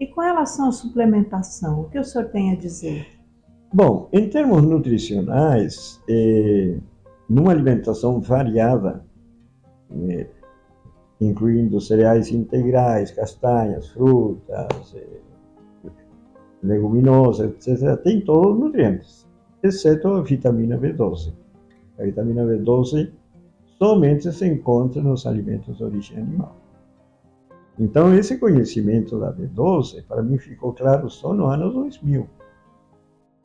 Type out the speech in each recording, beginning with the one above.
E com relação à suplementação, o que o senhor tem a dizer? Bom, em termos nutricionais, numa alimentação variada, eh, incluindo cereais integrais, castanhas, frutas, leguminosas, etc., tem todos os nutrientes, exceto a vitamina B12. A vitamina B12 somente se encontra nos alimentos de origem animal. Então, esse conhecimento da B12, para mim, ficou claro só no ano 2000,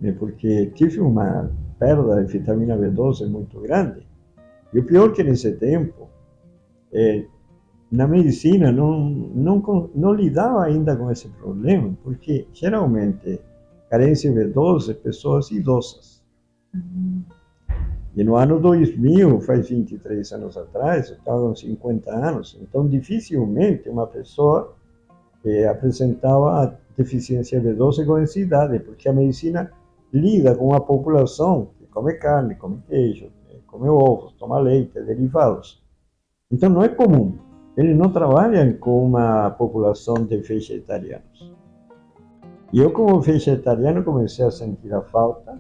né, porque tive uma perda de vitamina B12 muito grande. E o pior que nesse tempo, na medicina não lidava ainda com esse problema, porque geralmente carência de B12 pessoas idosas. E no ano 2000, faz 23 anos atrás, eu estava com 50 anos, então dificilmente uma pessoa apresentava deficiência B12 com essa idade, porque a medicina lida com uma população que come carne, come queijo, come ovos, toma leite, derivados. Então não é comum. Eles não trabalham com uma população de vegetarianos. E eu, como vegetariano, comecei a sentir a falta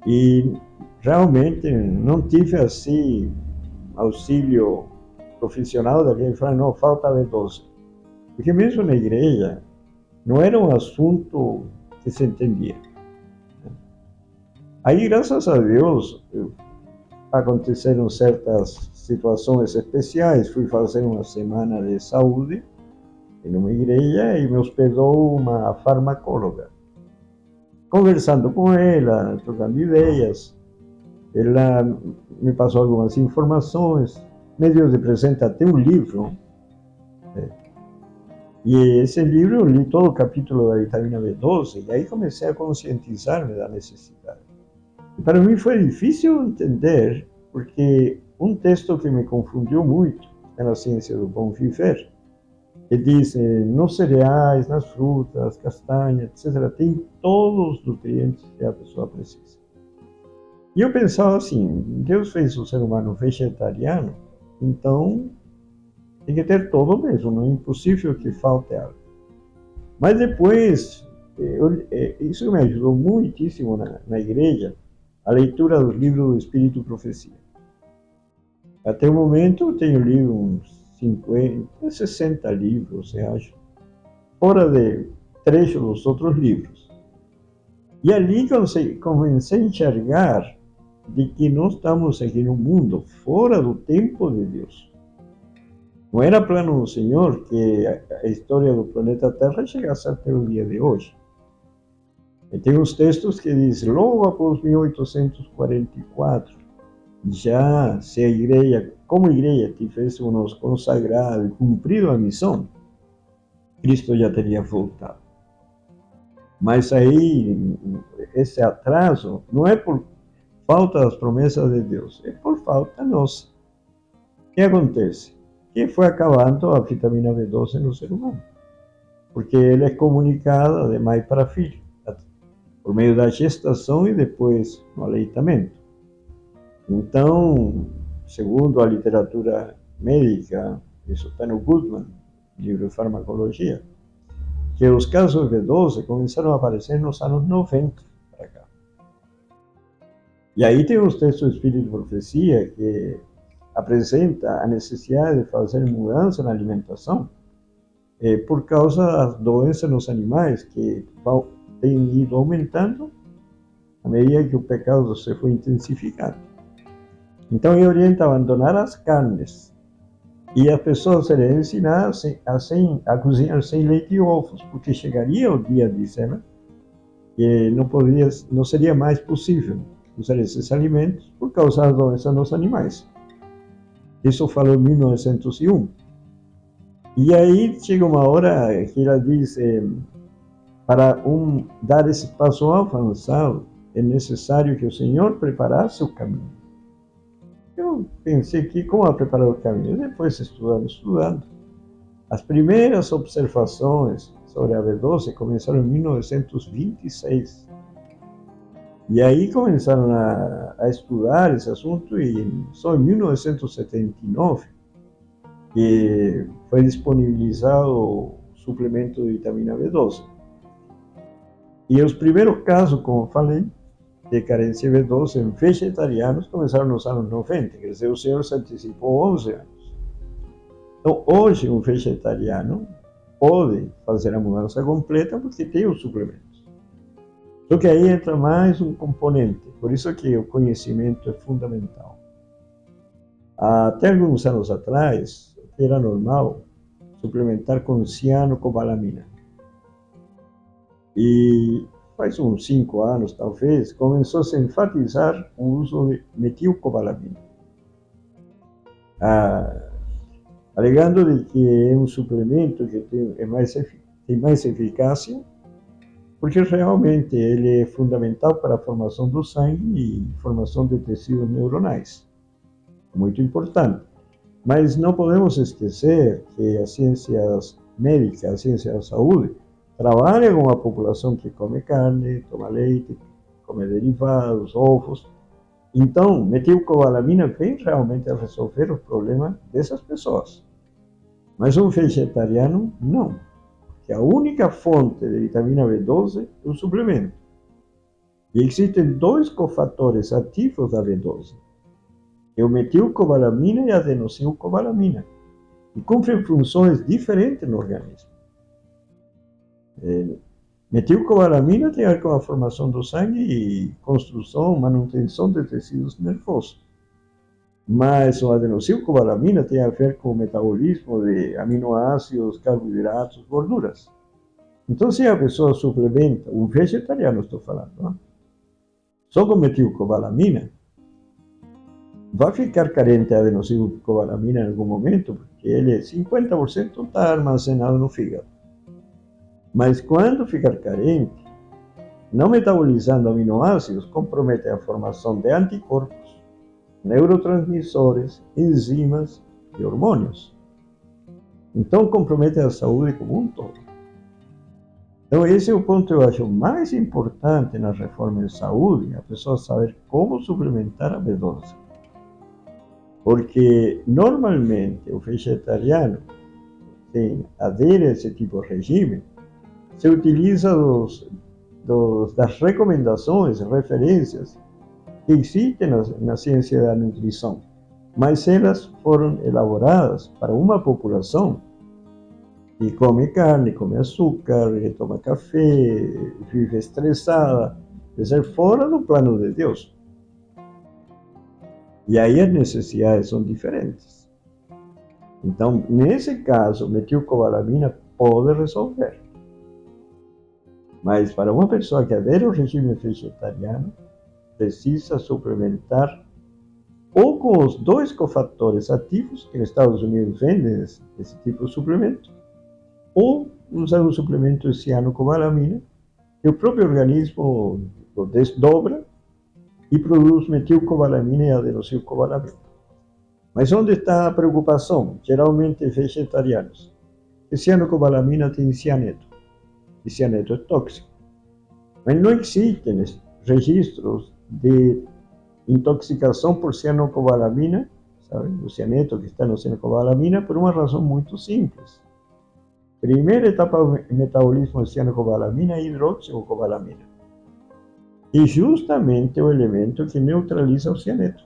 e realmente não tive assim auxílio profissional de alguém falar, não, falta B12. Porque mesmo na igreja não era um assunto que se entendia. Aí, graças a Deus, aconteceram certas situações especiais. Fui fazer uma semana de saúde em uma igreja e me hospedou uma farmacóloga. Conversando com ela, trocando ideias, ela me passou algumas informações, me deu de presente até um livro. E esse livro eu li todo o capítulo da vitamina B12 e aí comecei a conscientizar-me da necessidade. E para mim foi difícil entender, porque um texto que me confundiu muito é na Ciência do Bom Viver, que diz, nos cereais, nas frutas, castanhas, etc., tem todos os nutrientes que a pessoa precisa. E eu pensava assim, Deus fez o ser humano vegetariano, então tem que ter todo mesmo, não é impossível que falte algo. Mas depois, isso me ajudou muitíssimo na igreja, a leitura do livro do Espírito e Profecia. Até o momento eu tenho lido uns 50, 60 livros, eu acho, fora de trechos dos outros livros. E ali comecei a enxergar de que nós estamos aqui no mundo fora do tempo de Deus. Não era plano do Senhor que a história do planeta Terra chegasse até o dia de hoje. E tem uns textos que dizem, logo após 1844, já se a igreja, como igreja, tivéssemos nos consagrado e cumprido a missão, Cristo já teria voltado. Mas aí, esse atraso não é por falta das promessas de Deus, é por falta nossa. O que acontece? Que foi acabando a vitamina B12 no ser humano, porque ela é comunicada de mãe para filho, por meio da gestação e depois no aleitamento. Então, segundo a literatura médica, isso está no Goodman, livro de farmacologia, que os casos de B12 começaram a aparecer nos anos 90 para cá. E aí tem os textos do Espírito de Profecia que apresenta a necessidade de fazer mudança na alimentação por causa das doenças nos animais que têm ido aumentando à medida que o pecado se foi intensificando. Então ele orienta a abandonar as carnes e as pessoas serem ensinadas a cozinhar sem leite e ovos, porque chegaria o dia, diz ela, que não seria mais possível usar esses alimentos por causa das doenças nos animais. Isso falou em 1901. E aí chega uma hora que ela diz, para dar esse passo avançado, é necessário que o Senhor preparasse o caminho. Eu pensei que como preparar o caminho? Depois estudando. As primeiras observações sobre a B12 começaram em 1926. E aí começaram a estudar esse assunto e só em 1979 que foi disponibilizado suplemento de vitamina B12. E os primeiros casos, como falei, de carência de B12 em vegetarianos começaram nos anos 90, quer dizer, o senhor se antecipou 11 anos. Então, hoje, um vegetariano pode fazer a mudança completa porque tem os suplementos. Só que aí entra mais um componente, por isso que o conhecimento é fundamental. Até alguns anos atrás, era normal suplementar com cianocobalamina. E faz uns 5 anos, talvez, começou a se enfatizar o uso de metilcobalamina, alegando de que é um suplemento que tem mais eficácia, porque realmente ele é fundamental para a formação do sangue e formação de tecidos neuronais. Muito importante. Mas não podemos esquecer que as ciências médicas, a ciência da saúde, trabalha com a população que come carne, toma leite, come derivados, ovos. Então, metilcobalamina vem realmente a resolver os problemas dessas pessoas. Mas um vegetariano, não. Porque a única fonte de vitamina B12 é o suplemento. E existem 2 cofatores ativos da B12. É o metilcobalamina e a adenossilcobalamina. E cumprem funções diferentes no organismo. Metilcobalamina tem a ver com a formação do sangue e construção, manutenção de tecidos nervosos. Mas a adenossilcobalamina tem a ver com o metabolismo de aminoácidos, carboidratos, gorduras. Então, se a pessoa suplementa, um vegetariano estou falando, não? Só com metilcobalamina, vai ficar carente de adenossilcobalamina em algum momento, porque ele 50% está armazenado no fígado. Mas quando ficar carente, não metabolizando aminoácidos, compromete a formação de anticorpos, neurotransmissores, enzimas e hormônios. Então, compromete a saúde como um todo. Então, esse é o ponto que eu acho mais importante na reforma de saúde, a pessoa saber como suplementar a B12. Porque, normalmente, o vegetariano adere a esse tipo de regime, se utiliza das recomendações, referências que existem na ciência da nutrição, mas elas foram elaboradas para uma população que come carne, come açúcar, que toma café, vive estressada, de ser fora do plano de Deus. E aí as necessidades são diferentes. Então, nesse caso, metilcobalamina pode resolver. Mas para uma pessoa que adere ao regime vegetariano, precisa suplementar ou com os 2 cofatores ativos, que nos Estados Unidos vendem esse tipo de suplemento, ou usar um suplemento de cianocobalamina, que o próprio organismo o desdobra e produz metilcobalamina e adenossilcobalamina. Mas onde está a preocupação? Geralmente vegetarianos. A cianocobalamina tem cianeto. E cianeto é tóxico. Mas não existem registros de intoxicação por cianocobalamina, sabe? O cianeto que está no cianocobalamina, por uma razão muito simples. Primeira etapa do metabolismo de cianocobalamina é hidroxicobalamina. E justamente o elemento que neutraliza o cianeto.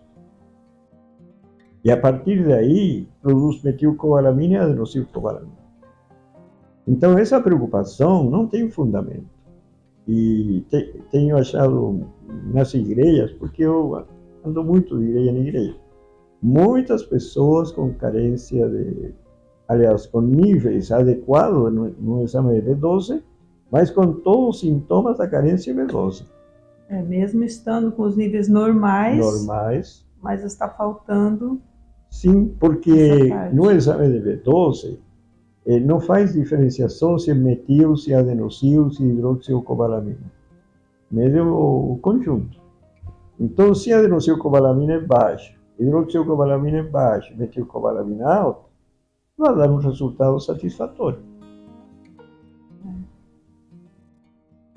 E a partir daí, produz metilcobalamina e adenossilcobalamina. Então, essa preocupação não tem fundamento. E tenho achado nas igrejas, porque eu ando muito de igreja em igreja, muitas pessoas com carência aliás, com níveis adequados no exame de B12, mas com todos os sintomas da carência de B12. Mesmo estando com os níveis normais, mas está faltando. Sim, porque no exame de B12, não faz diferenciação se é metil, se é adenossil, se é hidroxicobalamina. Mesmo o conjunto. Então, se a adenossilcobalamina é baixa, hidroxicobalamina é baixa, metilcobalamina alta, vai dar um resultado satisfatório.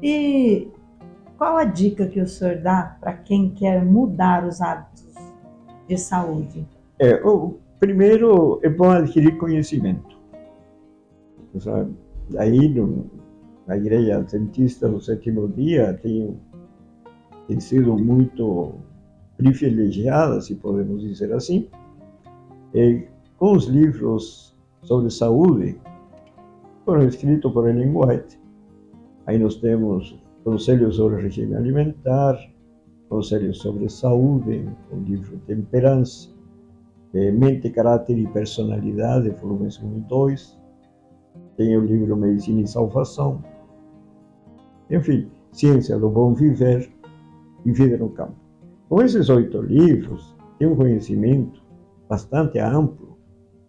E qual a dica que o senhor dá para quem quer mudar os hábitos de saúde? Primeiro, é bom adquirir conhecimento. Aí, na Igreja Adventista do Sétimo Dia, tem sido muito privilegiada, se podemos dizer assim, com os livros sobre saúde, foram escritos por Ellen White. Aí nós temos Conselhos sobre Regime Alimentar, Conselhos sobre Saúde, o livro Temperança, Mente, Caráter e Personalidade, volumes 1 e 2, tem o livro Medicina e Salvação, enfim, Ciência do Bom Viver e Vida no Campo. Com esses 8 livros, tem um conhecimento bastante amplo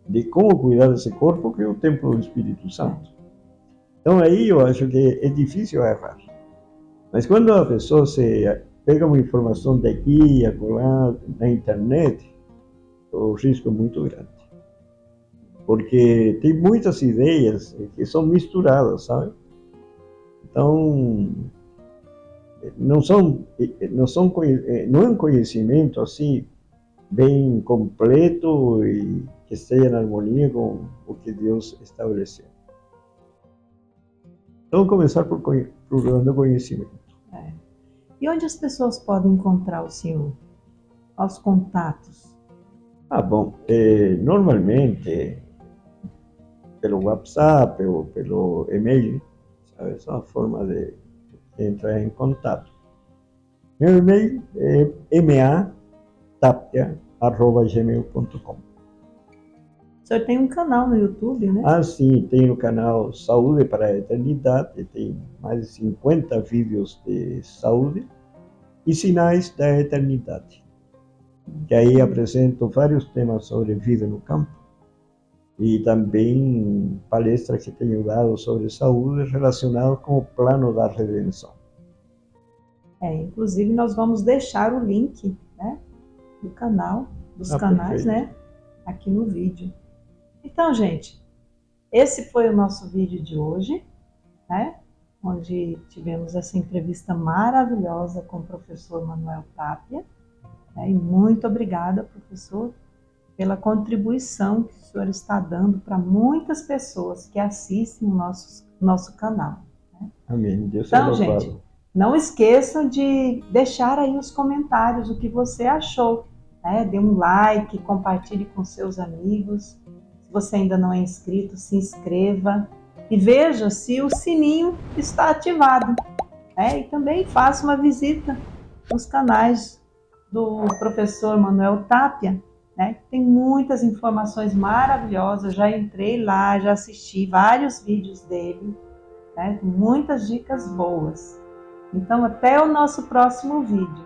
de como cuidar desse corpo, que é o templo do Espírito Santo. Então aí eu acho que é difícil errar. Mas quando a pessoa pega uma informação daqui e acolá na internet, o risco é muito grande. Porque tem muitas ideias que são misturadas, sabe? Então, não é um conhecimento assim bem completo e que esteja em harmonia com o que Deus estabeleceu. Então, começar procurando conhecimento. E onde as pessoas podem encontrar o senhor? Aos contatos? Bom, normalmente pelo WhatsApp ou pelo e-mail, sabe? Essa é uma forma de entrar em contato. Meu e-mail é matapia@gmail.com. O senhor tem um canal no YouTube, né? Sim, tem o canal Saúde para a Eternidade, tem mais de 50 vídeos de saúde e sinais da eternidade, que aí apresento vários temas sobre vida no campo e também palestras que tenho dado sobre saúde relacionadas com o plano da redenção. Inclusive nós vamos deixar o link, né, do canal, dos canais, perfeito, né, aqui no vídeo. Então, gente, esse foi o nosso vídeo de hoje, né, onde tivemos essa entrevista maravilhosa com o professor Manuel Tapia. E muito obrigada, professor, pela contribuição que o senhor está dando para muitas pessoas que assistem o nosso canal. Né? Amém. Deus então, gente, não esqueçam de deixar aí nos comentários o que você achou. Né? Dê um like, compartilhe com seus amigos. Se você ainda não é inscrito, se inscreva e veja se o sininho está ativado. Né? E também faça uma visita nos canais do professor Manuel Tapia, né? Tem muitas informações maravilhosas, já entrei lá, já assisti vários vídeos dele, né? Muitas dicas boas. Então, até o nosso próximo vídeo.